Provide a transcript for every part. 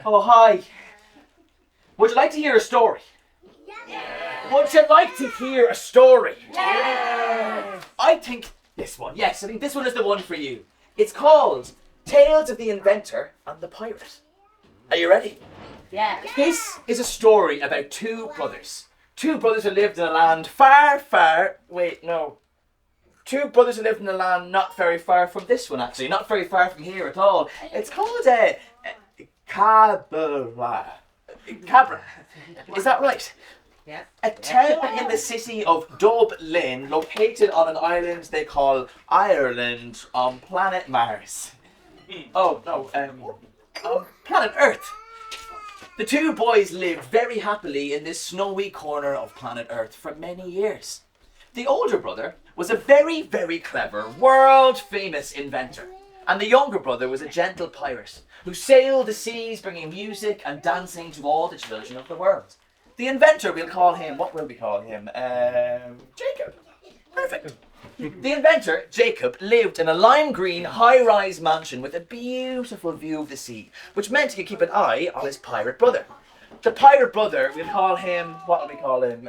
Oh, hi. Would you like to hear a story? Yeah. Would you like to hear a story? Yeah. I think this one. Yes, I think this one is the one for you. It's called Tales of the Inventor and the Pirate. Are you ready? Yeah. This is a story about two brothers. Two brothers who lived in a land far, far... Wait, no. Two brothers who lived in a land not very far from this one, actually. Not very far from here at all. It's called Cabra. Cabra. Is that right? Yeah. A town in the city of Dublin, located on an island they call Ireland on planet Mars. Oh, no, on planet Earth. The two boys lived very happily in this snowy corner of planet Earth for many years. The older brother was a very, very clever, world-famous inventor. And the younger brother was a gentle pirate who sailed the seas bringing music and dancing to all the children of the world. The inventor, we'll call him, what will we call him? Jacob. Perfect. The inventor, Jacob, lived in a lime green high-rise mansion with a beautiful view of the sea, which meant he could keep an eye on his pirate brother. The pirate brother, we'll call him, what will we call him?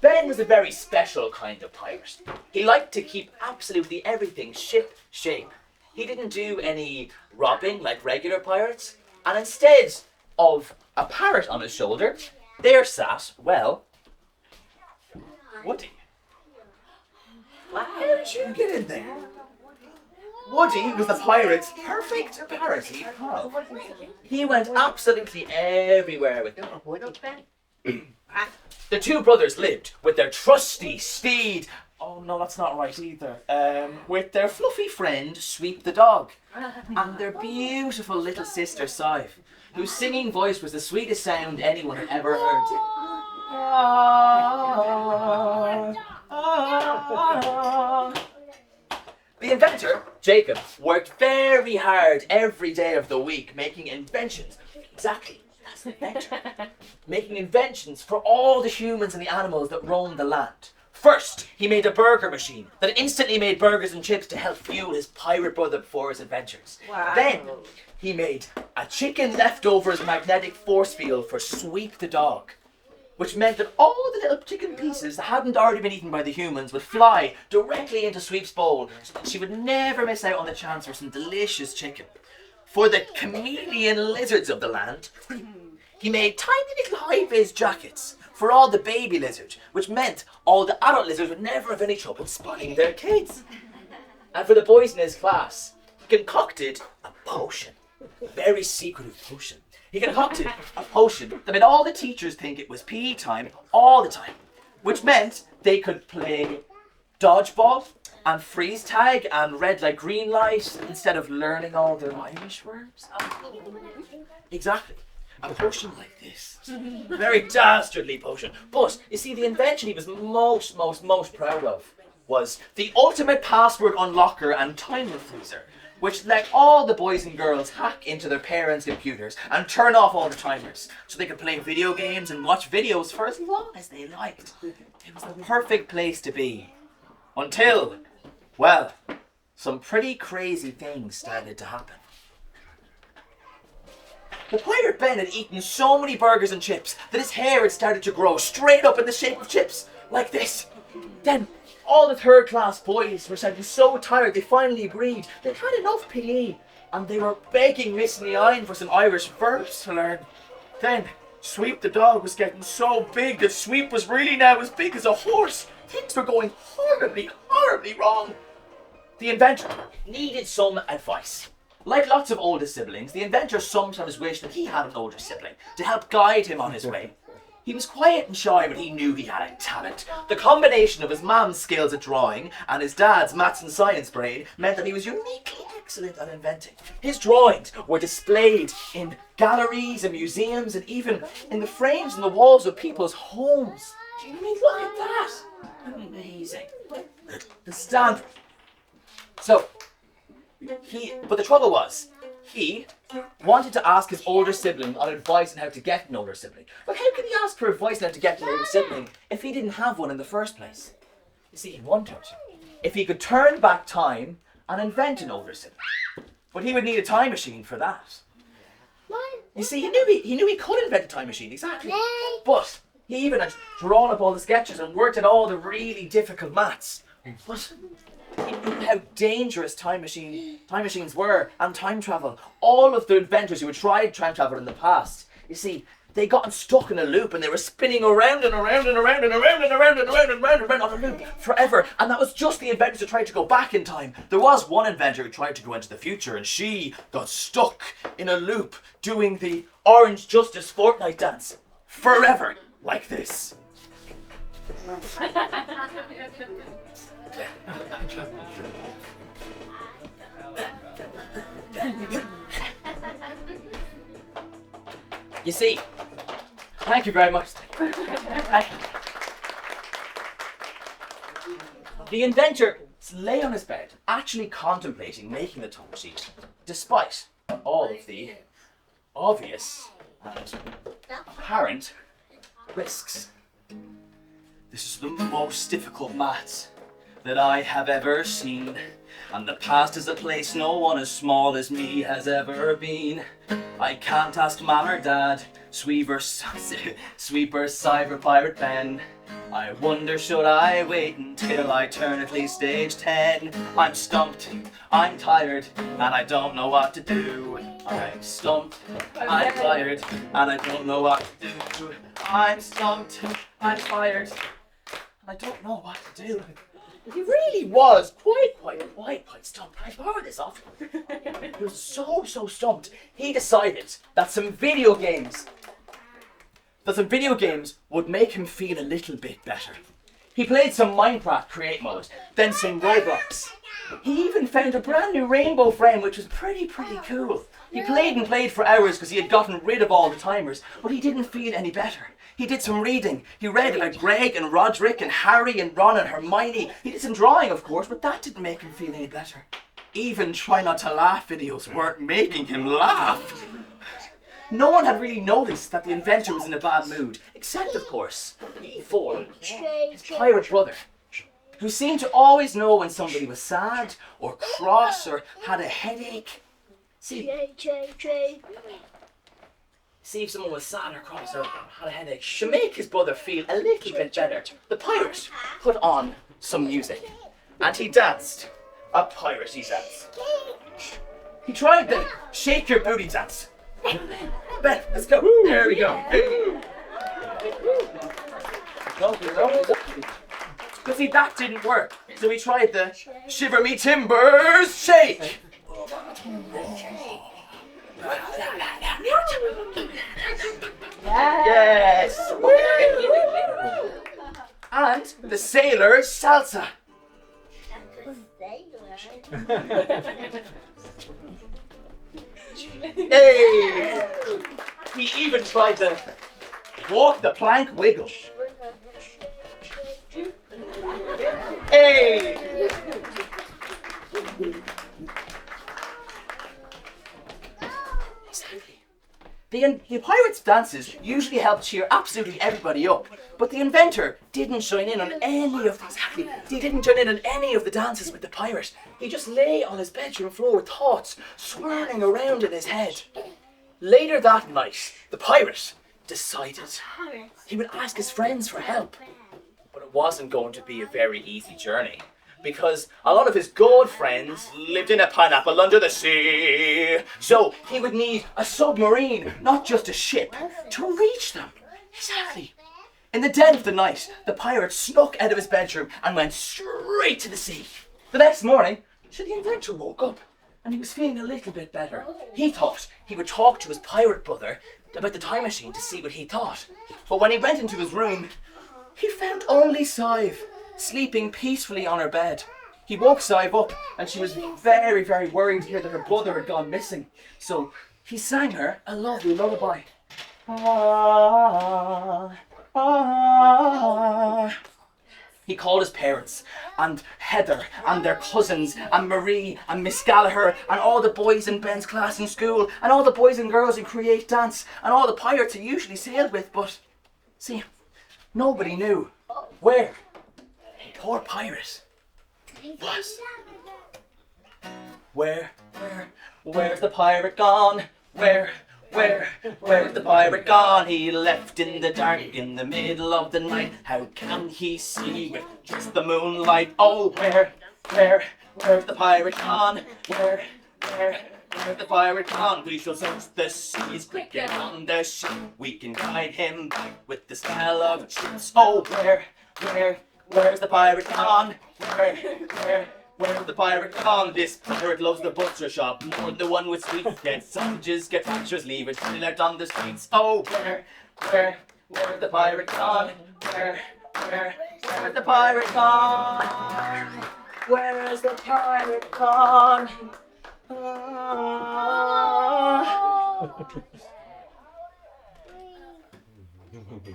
Ben was a very special kind of pirate. He liked to keep absolutely everything ship-shape. He didn't do any robbing like regular pirates, and instead of a parrot on his shoulder, there sat, well, Woody. How did you get in there? Woody was the pirate's perfect parrot he'd have. He went absolutely everywhere with him. The two brothers lived with their trusty steed. Oh no, that's not right either. With their fluffy friend, Sweep the dog. And their beautiful little sister, Sive, whose singing voice was the sweetest sound anyone had ever heard. The inventor, Jacob, worked very hard every day of the week making inventions. Exactly, that's an inventor. Making inventions for all the humans and the animals that roamed the land. First, he made a burger machine that instantly made burgers and chips to help fuel his pirate brother before his adventures. Wow. Then, he made a chicken leftovers magnetic force field for Sweep the dog, which meant that all the little chicken pieces that hadn't already been eaten by the humans would fly directly into Sweep's bowl, so that she would never miss out on the chance for some delicious chicken. For the chameleon lizards of the land, he made tiny little high-vis jackets for all the baby lizards, which meant all the adult lizards would never have any trouble spotting their kids. And for the boys in his class, he concocted a potion, a very secretive potion. He concocted a potion that made all the teachers think it was PE time all the time, which meant they could play dodgeball and freeze tag and red light, green light instead of learning all their Irish words. Exactly. A potion like this. Very dastardly potion. But, you see, the invention he was most proud of was the ultimate password unlocker and timer freezer, which let all the boys and girls hack into their parents' computers and turn off all the timers so they could play video games and watch videos for as long as they liked. It was the perfect place to be. Until, well, some pretty crazy things started to happen. The pirate Ben had eaten so many burgers and chips that his hair had started to grow straight up in the shape of chips, like this. Then, all the third class boys were sounding so tired they finally agreed they'd had enough PE, and they were begging Miss Neine for some Irish verbs to learn. Then, Sweep the dog was getting so big that Sweep was really now as big as a horse. Things were going horribly wrong. The inventor needed some advice. Like lots of older siblings, the inventor sometimes wished that he had an older sibling to help guide him on his way. He was quiet and shy, but he knew he had a talent. The combination of his mum's skills at drawing and his dad's maths and science brain meant that he was uniquely excellent at inventing. His drawings were displayed in galleries and museums and even in the frames on the walls of people's homes. I mean, look at that! Amazing. The standard. But the trouble was, he wanted to ask his older sibling on advice on how to get an older sibling. But how could he ask for advice on how to get an older sibling if he didn't have one in the first place? You see, he wondered if he could turn back time and invent an older sibling. but he would need a time machine for that. You see, he knew he could invent a time machine, exactly. But he even had drawn up all the sketches and worked at all the really difficult maths. But he knew how dangerous time machines were, and time travel. All of the inventors who had tried time travel in the past, you see, they got stuck in a loop and they were spinning around and around and around and around and around and around and around and around on a loop forever. And that was just the inventors who tried to go back in time. There was one inventor who tried to go into the future, and she got stuck in a loop doing the Orange Justice Fortnite dance forever, like this. You see, thank you very much. The inventor lay on his bed, actually contemplating making the time machine, despite all of the obvious and apparent risks. This is the most difficult maths that I have ever seen, and the past is a place no one as small as me has ever been. I can't ask Mum or Dad, Sweeper, Cyber Pirate Ben. I wonder, should I wait until I turn at least age 10? I'm stumped, I'm tired, and I don't know what to do. I'm stumped, I'm tired, and I don't know what to do. I'm stumped, I'm tired, and I don't know what to do. He really was quite stumped. I borrowed this off him. He was so stumped. He decided that some video games would make him feel a little bit better. He played some Minecraft Create Mode, then some Roblox. He even found a brand new rainbow frame, which was pretty cool. He played for hours because he had gotten rid of all the timers, but he didn't feel any better. He did some reading. He read about Greg and Roderick and Harry and Ron and Hermione. He did some drawing, of course, but that didn't make him feel any better. Even Try Not to Laugh videos weren't making him laugh. No one had really noticed that the inventor was in a bad mood, except, of course, for his pirate brother, who seemed to always know when somebody was sad or cross or had a headache. See if someone was sad or cross or had a headache. To make his brother feel a little bit better, the pirate put on some music and he danced a piratey dance. He tried the shake your booty dance. Ben, let's go. There we go. But see, that didn't work. So he tried the shiver me timbers shake. Yes! And the sailor's salsa. Hey! He even tried to walk the plank wiggle. Hey! The pirates' dances usually help cheer absolutely everybody up, but the inventor didn't join in on any of these. He didn't join in on any of the dances with the pirate. He just lay on his bedroom floor with thoughts swirling around in his head. Later that night, the pirate decided he would ask his friends for help, but it wasn't going to be a very easy journey, because a lot of his good friends lived in a pineapple under the sea. So he would need a submarine, not just a ship, to reach them. Exactly. In the dead of the night, the pirate snuck out of his bedroom and went straight to the sea. The next morning, the inventor woke up and he was feeling a little bit better. He thought he would talk to his pirate brother about the time machine to see what he thought. But when he went into his room, he found only Sive sleeping peacefully on her bed. He woke Sive up and she was very worried to hear that her brother had gone missing. So he sang her a lovely lullaby. He called his parents and Heather and their cousins and Marie and Miss Gallagher and all the boys in Ben's class in school and all the boys and girls in Create Dance and all the pirates he usually sailed with, but see, nobody knew where poor pirate was. Where where's the pirate gone? Where's the pirate gone? He left in the dark, in the middle of the night. How can he see with just the moonlight? Oh, where's the pirate gone? Where's the pirate gone? We shall search the seas, quick get on the ship. We can guide him back with the smell of chips. Oh, where's the pirate gone? Where's the pirate gone? This pirate loves the butcher shop more than the one with sweets. Get sausages, get pictures, leave it still out on the streets. Oh, where's the pirate gone? Where's the pirate gone? Where's the pirate gone?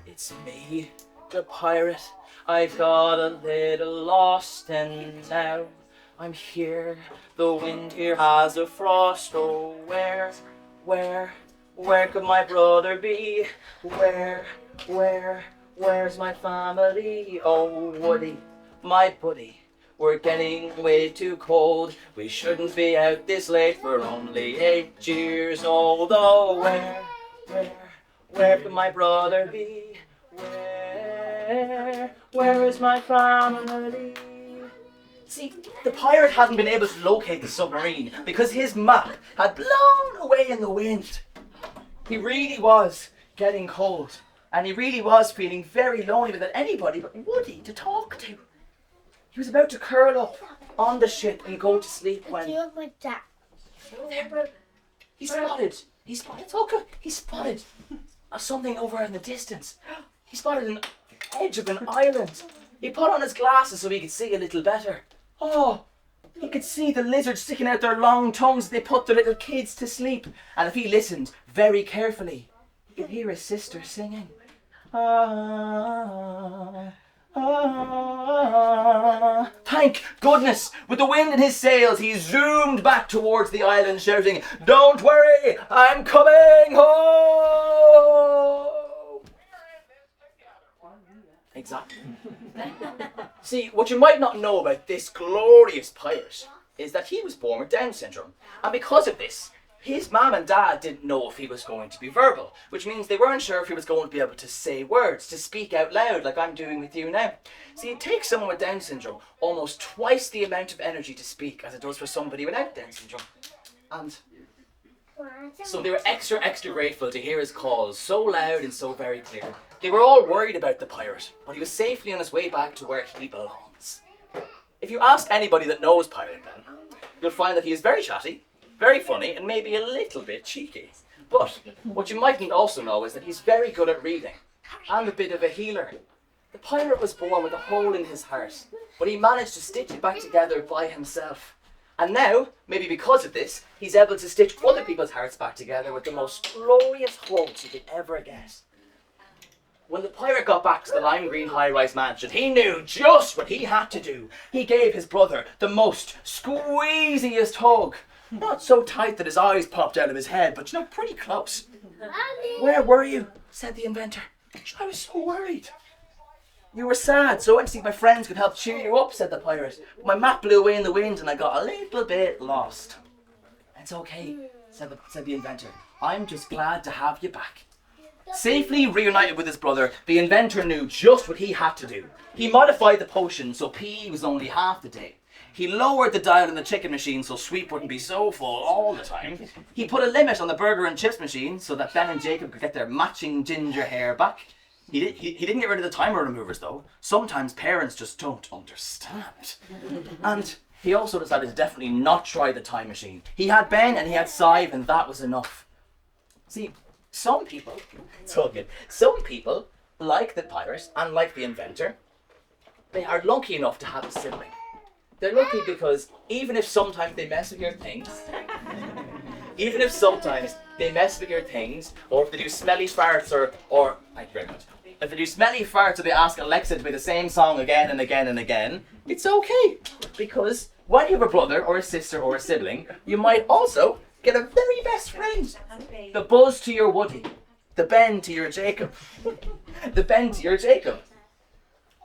It's me, the pirate. I got a little lost and now I'm here. The wind here has a frost. Oh, where could my brother be? Where's my family? Oh, Woody, my buddy. We're getting way too cold. We shouldn't be out this late. We're only 8 years old. Oh, where could my brother be? Where is my family? See, the pirate hadn't been able to locate the submarine because his map had blown away in the wind. He really was getting cold, and he really was feeling very lonely without anybody but Woody to talk to. He was about to curl up on the ship and go to sleep when he spotted something over in the distance. He spotted an edge of an island. He put on his glasses so he could see a little better. Oh, he could see the lizards sticking out their long tongues. They put the little kids to sleep. And if he listened very carefully, he could hear his sister singing. Thank goodness! With the wind in his sails, he zoomed back towards the island, shouting, "Don't worry, I'm coming home!" Exactly. See, what you might not know about this glorious pirate is that he was born with Down syndrome. And because of this, his mum and dad didn't know if he was going to be verbal, which means they weren't sure if he was going to be able to say words, to speak out loud like I'm doing with you now. See, it takes someone with Down syndrome almost twice the amount of energy to speak as it does for somebody without Down syndrome. And so they were extra grateful to hear his calls so loud and so very clear. They were all worried about the pirate, but he was safely on his way back to where he belongs. If you ask anybody that knows Pirate Ben, you'll find that he is very chatty, very funny, and maybe a little bit cheeky. But what you mightn't also know is that he's very good at reading, and a bit of a healer. The pirate was born with a hole in his heart, but he managed to stitch it back together by himself. And now, maybe because of this, he's able to stitch other people's hearts back together with the most glorious hugs you could ever get. When the pirate got back to the lime green high-rise mansion, he knew just what he had to do. He gave his brother the most squeeziest hug. Not so tight that his eyes popped out of his head, but pretty close. "Where were you?" said the inventor. "I was so worried." "You were sad, so I went to see if my friends could help cheer you up," said the pirate. "But my map blew away in the wind and I got a little bit lost." "It's okay," said the inventor. "I'm just glad to have you back." Safely reunited with his brother, the inventor knew just what he had to do. He modified the potion so pee was only half the day. He lowered the dial in the chicken machine so Sweet wouldn't be so full all the time. He put a limit on the burger and chips machine so that Ben and Jacob could get their matching ginger hair back. He didn't get rid of the timer removers though. Sometimes parents just don't understand. And he also decided to definitely not try the time machine. He had Ben and he had Sive and that was enough. See, some people, like the pirate and like the inventor, they are lucky enough to have a sibling. They're lucky because even if sometimes they mess with your things, or if they do smelly farts or thank you very much. If they do smelly farts or they ask Alexa to play the same song again and again and again, it's okay. Because when you have a brother or a sister or a sibling, you might also get a very best friend. The Buzz to your Woody. The Ben to your Jacob. The Ben to your Jacob.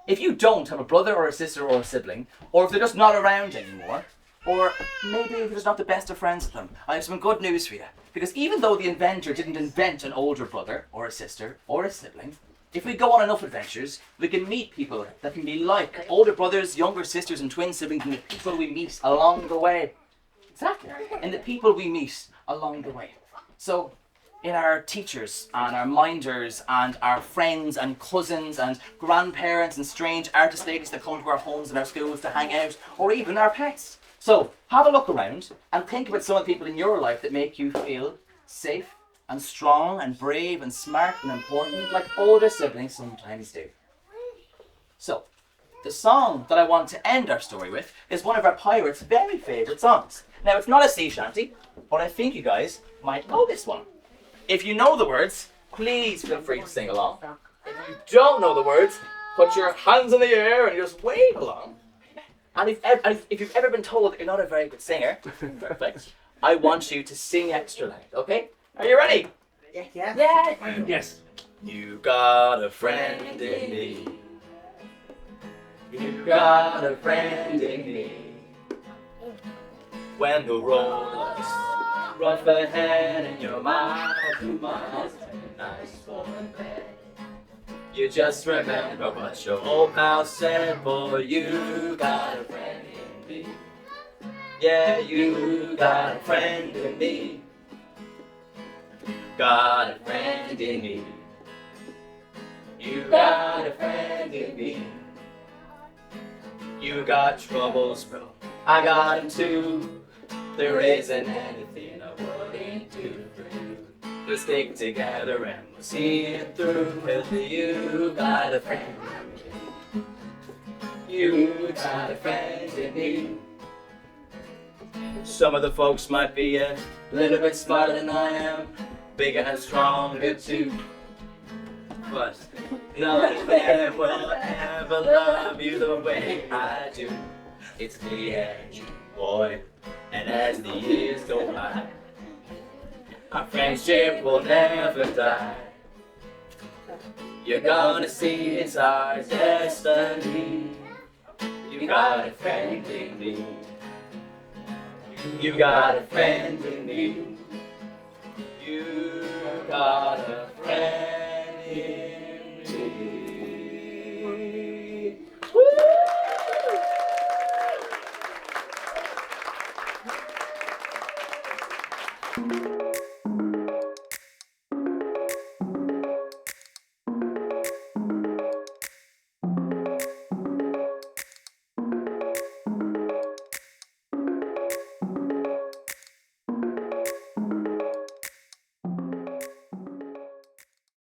If you don't have a brother or a sister or a sibling, or if they're just not around anymore, Or maybe you're just not the best of friends with them. I have some good news for you. Because even though the inventor didn't invent an older brother, or a sister, or a sibling, if we go on enough adventures, we can meet people that can be like older brothers, younger sisters, and twin siblings, and the people we meet along the way. Exactly. And the people we meet along the way. So, in our teachers and our minders and our friends and cousins and grandparents and strange artist ladies that come to our homes and our schools to hang out, or even our pets. So have a look around and think about some of the people in your life that make you feel safe and strong and brave and smart and important, like older siblings sometimes do. So the song that I want to end our story with is one of our pirates' very favourite songs. Now it's not a sea shanty, but I think you guys might know this one. If you know the words, please feel free to sing along. If you don't know the words, put your hands in the air and just wave along. And if you've ever been told that you're not a very good singer, perfect, I want you to sing extra loud, okay? Are you ready? Yeah. Yes. You got a friend in me. You got a friend in me. When the road looks rough ahead and you're miles and miles from a nice warm bed, you just remember what your old pal said, boy, you got a friend in me. Yeah, you got a friend in me. Got a friend in me. You got a friend in me. You got troubles, bro, I got them too. There isn't anything I wouldn't do for you. We'll stick together and we'll see it through. With you got a friend in me. You got a friend in me. Some of the folks might be a little bit smarter than I am, bigger and stronger too. But none of them will ever love you the way I do. It's me and you, boy. And as the years go by, our friendship will never die. You're gonna see it's our destiny. You got a friend in me. You got a friend in me. You got a friend in me. Woo!